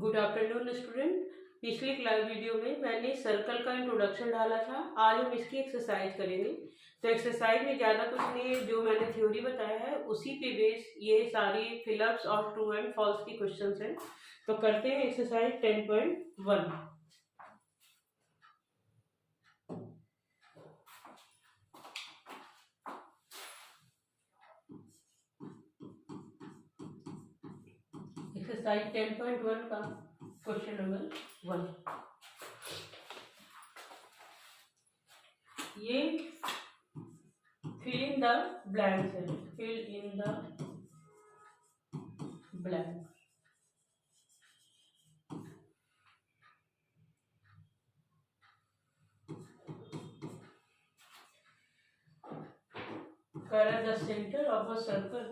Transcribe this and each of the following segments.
Good afternoon student. पिछली class video में मैंने सर्कल का इंट्रोडक्शन डाला था। आज हम इसकी एक्सरसाइज करेंगे। तो एक्सरसाइज में ज़्यादा कुछ नहीं है, जो मैंने थ्योरी बताया है उसी पे बेस ये सारी फिलअप्स और ट्रू एंड फॉल्स की क्वेश्चंस हैं। तो करते हैं एक्सरसाइज 10.1। एक्सरसाइज 10.1 का क्वेश्चन नंबर 1। ये फिल इन द ब्लैंक्स है। Fill in the blank. Correct the center of a circle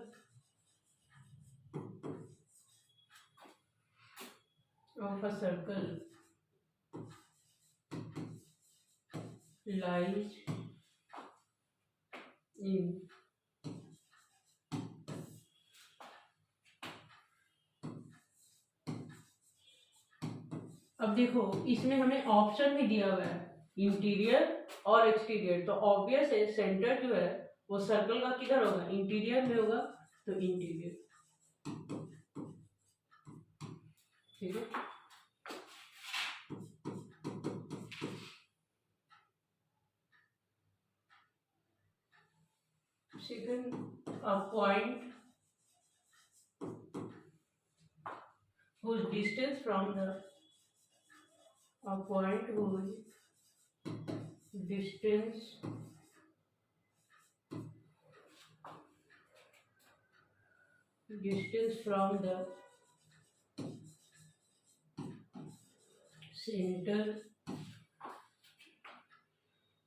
lies in अब देखो इसमें हमें ऑप्शन भी दिया हुआ है इंटीरियर और एक्सटीरियर। तो ऑब्वियस है सेंटर जो है वो सर्कल का किधर होगा, इंटीरियर में होगा। तो इंटीरियर, ठीक है। Second, a point whose distance from the a point whose distance from the center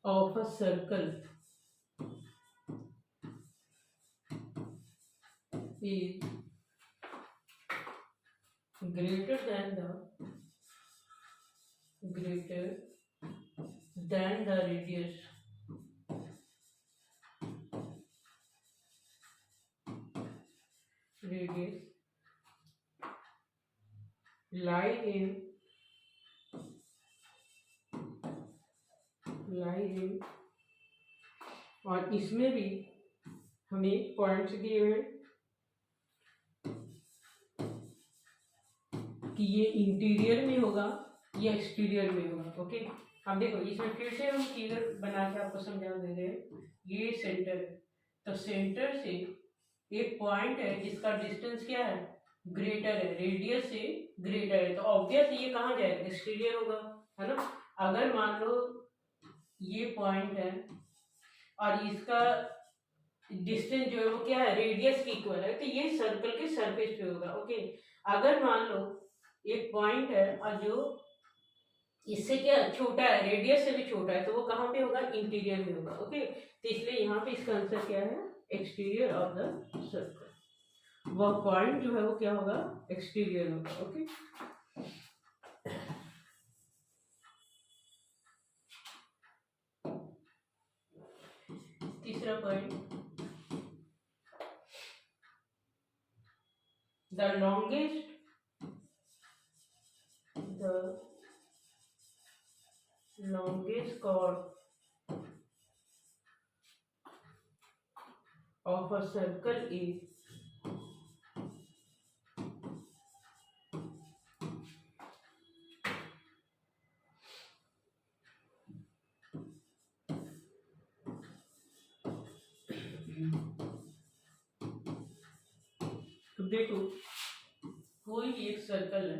of a circle is greater than the radius lie in और इसमें भी हमें पॉइंट्स दिए हुए कि ये इंटीरियर में होगा या एक्सटीरियर में होगा। ओके, अब देखो इसमें फिर से हम फिगर बना के आपको समझा दे रहे हैं। ये सेंटर है, तो सेंटर से एक पॉइंट है जिसका डिस्टेंस क्या है, ग्रेटर है, रेडियस से ग्रेटर है। तो ऑब्वियस ये कहाँ जाएगा, एक्सटीरियर होगा, है ना। अगर मान लो ये पॉइंट है और इसका डिस्टेंस जो है वो क्या है, रेडियस की इक्वल है, तो ये सर्कल के सरफेस पे होगा। ओके, अगर मान लो एक पॉइंट है और जो इससे क्या छोटा है, रेडियस से भी छोटा है, तो वो कहाँ पे होगा, इंटीरियर में होगा। ओके, तो इसलिए यहाँ पे इसका आंसर क्या है, एक्सटीरियर ऑफ द सर्कल। वह पॉइंट जो है वो क्या होगा, एक्सटीरियर होगा। ओके, तीसरा point, the longest chord of a circle is तो देखो कोई भी एक सर्कल है,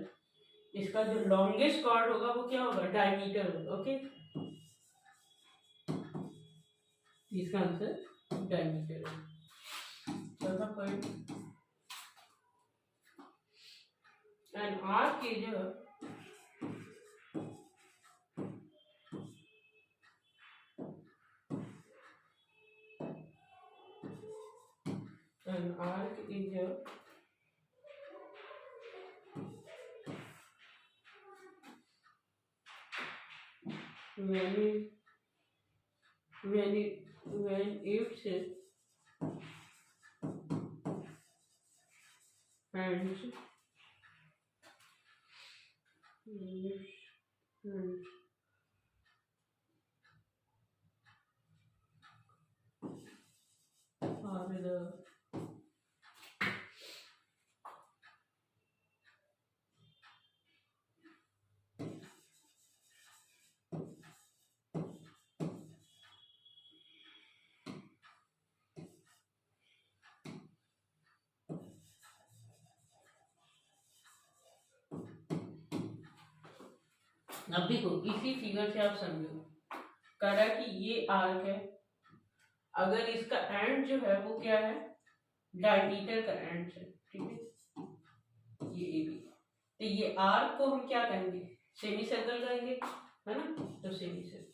इसका जो लॉन्गेस्ट कॉर्ड होगा वो क्या होगा, डायमीटर होगा। ओके, इसका आंसर डायमीटर है। चौथा point, an arc is when its ends are the अब देखो इसी फिगर से आप समझो करा कि ये आर्क है, अगर इसका एंड जो है वो क्या है, डायमीटर का एंड है, ठीक है, ये ए बी, तो ये आर्क को हम क्या कहेंगे, सेमी सर्कल कहेंगे, है ना, तो सेमी सर्कल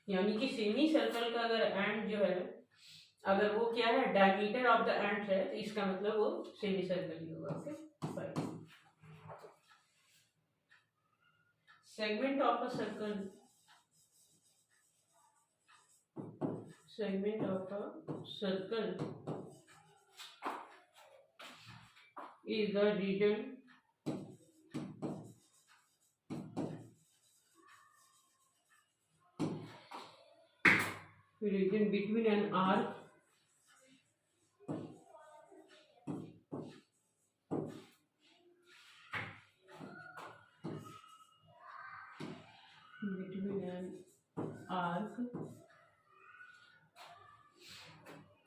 यानी कि सेमी सर्कल का अगर एंड जो है अगर वो क्या है डायमीटर ऑफ द एंड है तो इसका मतलब वो सेमी सर्कल ही होगा। Okay fine. segment of a circle is the region between an arc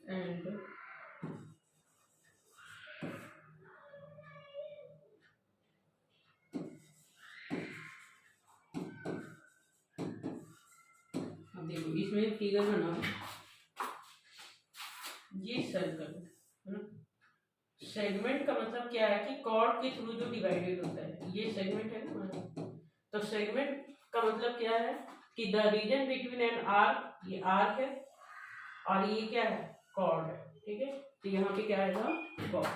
and अब देखो इसमें फिगर बनाओ, ये सर्कल है ना, सेगमेंट का मतलब क्या है कि कॉर्ड के थ्रू जो डिवाइडेड होता है, ये सेगमेंट है ना, तो सेगमेंट का मतलब क्या है कि the region between an arc, ये आर्क है और ये क्या है कॉर्ड है, ठीक है, तो यहाँ पे क्या आएगा कॉर्ड,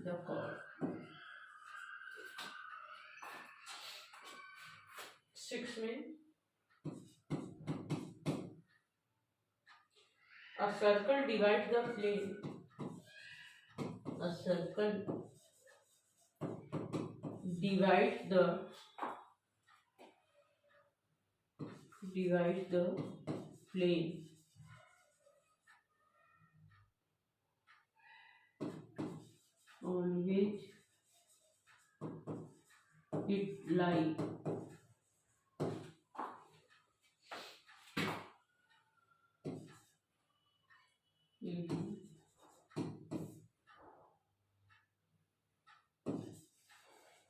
द कॉर्ड। 6 में a circle divides the plane, a circle divides the plane on which it lies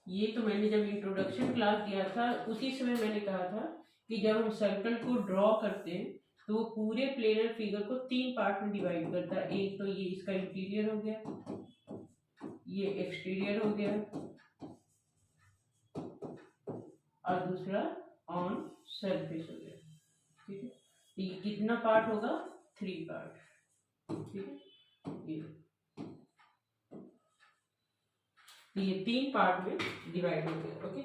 ये तो मैंने जब इंट्रोडक्शन क्लास दिया था उसी समय मैंने कहा था कि जब हम सर्कल को ड्रॉ करते हैं तो वो पूरे प्लेनर फिगर को 3 पार्ट में डिवाइड करता है। एक तो ये इसका इंटीरियर हो गया, ये एक्सटीरियर हो गया और दूसरा ऑन सरफेस हो गया, ठीक है, तो ये कितना पार्ट होगा 3 पार्ट, ठीक है, ये 3 पार्ट में डिवाइड हो गया। ओके,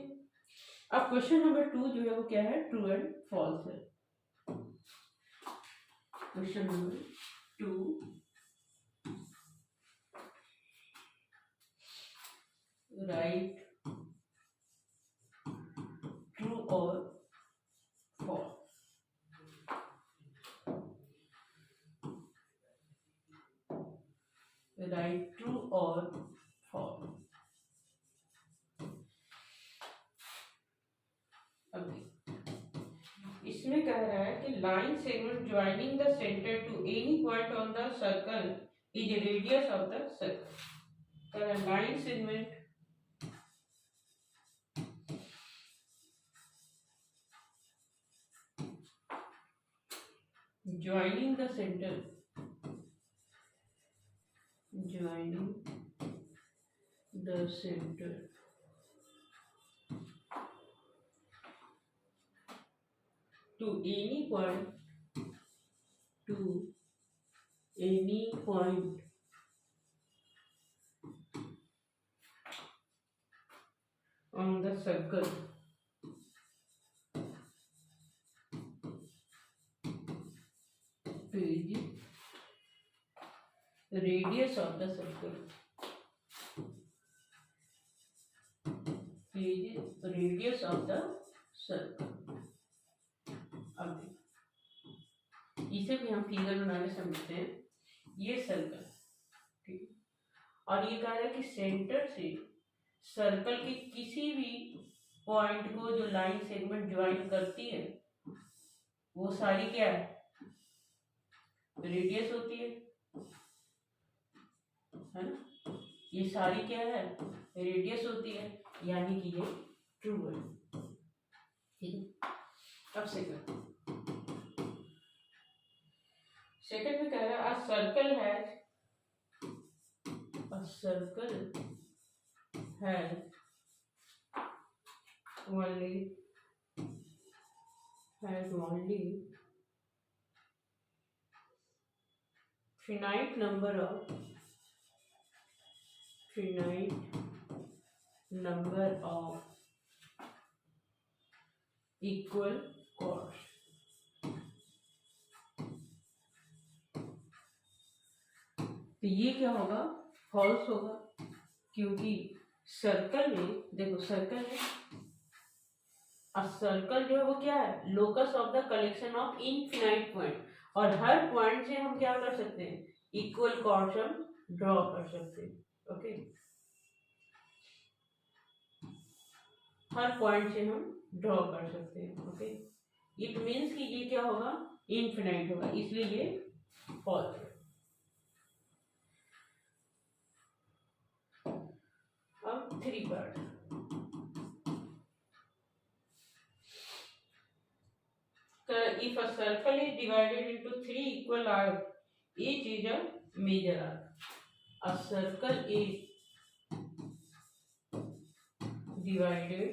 अब क्वेश्चन नंबर 2 जो है वो क्या है, ट्रू एंड फॉल्स है। क्वेश्चन नंबर 2, राइट ट्रू और फॉल्स। राइट ट्रू और फॉल्स। इसमें कह रहा है कि line segment joining the centre to any point on the circle is radius of the circle. Line segment joining the center to any point on the circle is radius of the circle। radius of the circle. अब इसे भी हम figure बनाने समझते हैं. ये circle, ठीक, और ये कह रहा है कि सेंटर से सर्कल के किसी भी पॉइंट को जो लाइन सेगमेंट ज्वाइन करती है वो सारी क्या है, रेडियस होती है ना. ये सारी क्या है, रेडियस होती है, यानी कि ये ट्रू है. ठीक है. अब सेकंड में कह रहा है a circle has only finite number of equal chords. तो ये क्या होगा, फॉल्स होगा, क्योंकि सर्कल में देखो, सर्कल में सर्कल जो है वो क्या है, locus of the collection of infinite point, और हर पॉइंट से हम क्या कर सकते हैं, इक्वल कॉर्ड्स हम ड्रॉ कर सकते हैं. ओके, हर पॉइंट से हम ड्रॉ कर सकते हैं. ओके, इट मीन्स कि ये क्या होगा, इनफिनाइट होगा, इसलिए ये फॉल्स है. अब 3 part. If a circle is divided into 3 equal arcs, each is a major arc. A circle is divided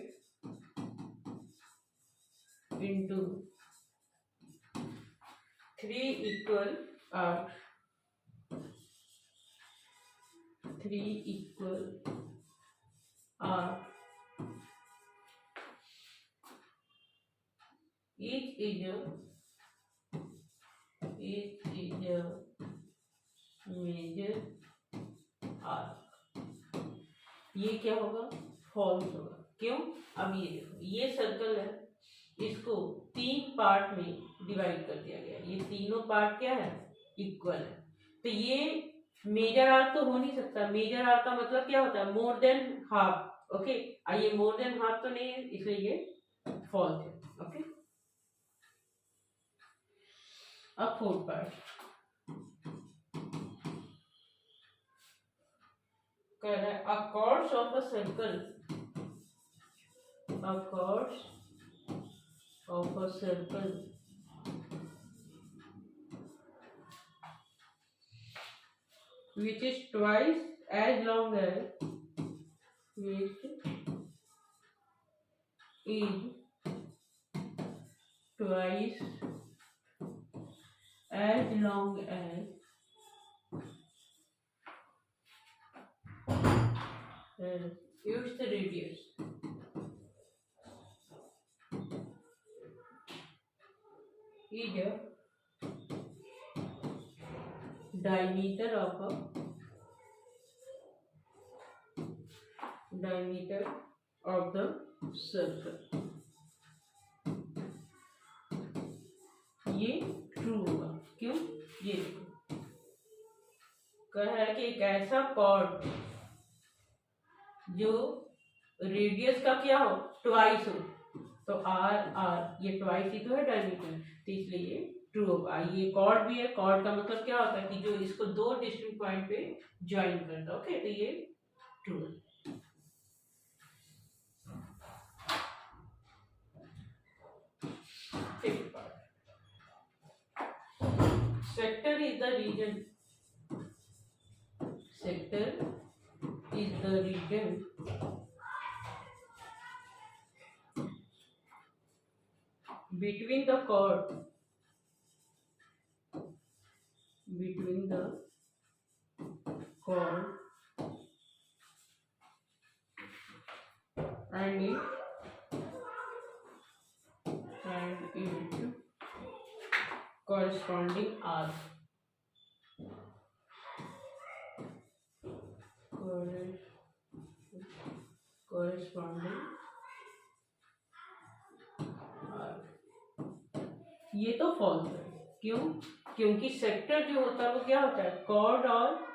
into 3 equal arcs. 3 equal arcs. Each is a major arc. ये क्या होगा, फॉल्स होगा. क्यों, अब ये देखो, ये सर्कल है, इसको 3 पार्ट में डिवाइड कर दिया गया. ये तीनों पार्ट क्या है, इक्वल है. तो ये मेजर आर्क तो हो नहीं सकता. मेजर आर्क का मतलब क्या होता है, मोर देन हाफ. ओके, ये मोर देन हाफ तो नहीं है, इसलिए ये फॉल्स है. ओके, अब 4th पार्ट कह रहा है अ chords of a circle which is twice as long as its radius. Is a diameter of the circle. ये ट्रू होगा. क्यों, ये देखो, कह है कि एक ऐसा कॉर्ड जो रेडियस का क्या हो, ट्वाइस हो. तो आर ये ट्वाइस ही तो है डायमीटर, तो इसलिए ये ट्रू होगा. ये कॉर्ड भी है. कॉर्ड का मतलब क्या होता है कि जो इसको 2 डिस्टिंक्ट पॉइंट पे ज्वाइन करता है. ओके, तो ये ट्रू है. Sector is the region between the chord and its corresponding arc. Corresponding ये तो फॉल्स है। क्यों? क्योंकि सेक्टर जो होता है वो क्या होता है, कॉर्ड और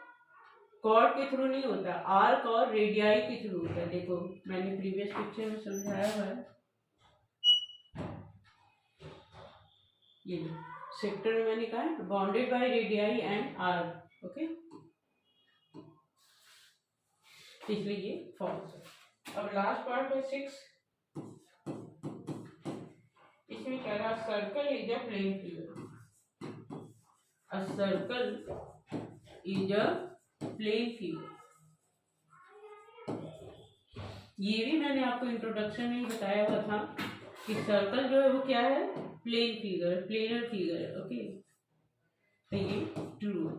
कॉर्ड के थ्रू नहीं होता, आर्क और रेडियाई के थ्रू होता है। देखो मैंने प्रीवियस पिक्चर में समझाया हुआ है, ये सेक्टर में मैंने कहा है bounded by radii and arc. Okay, इसलिए ये फॉल्स है। अब लास्ट पार्ट है 6, इसमें कह रहा circle is a plane figure. A circle is a plane figure. ये भी मैंने आपको इंट्रोडक्शन में ही बताया हुआ था कि सर्कल जो है वो क्या है, प्लेन फिगर, प्लेनर फिगर है। ओके, तो ये ट्रू है।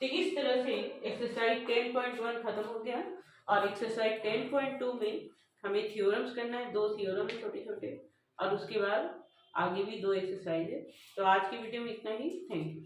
तो इस तरह से एक्सरसाइज 10.1 खत्म हो गया और एक्सरसाइज 10.2 में हमें थ्योरम्स करना है, 2 थ्योरम है छोटे छोटे, और उसके बाद आगे भी 2 एक्सरसाइज है। तो आज की वीडियो में इतना ही। Thank you.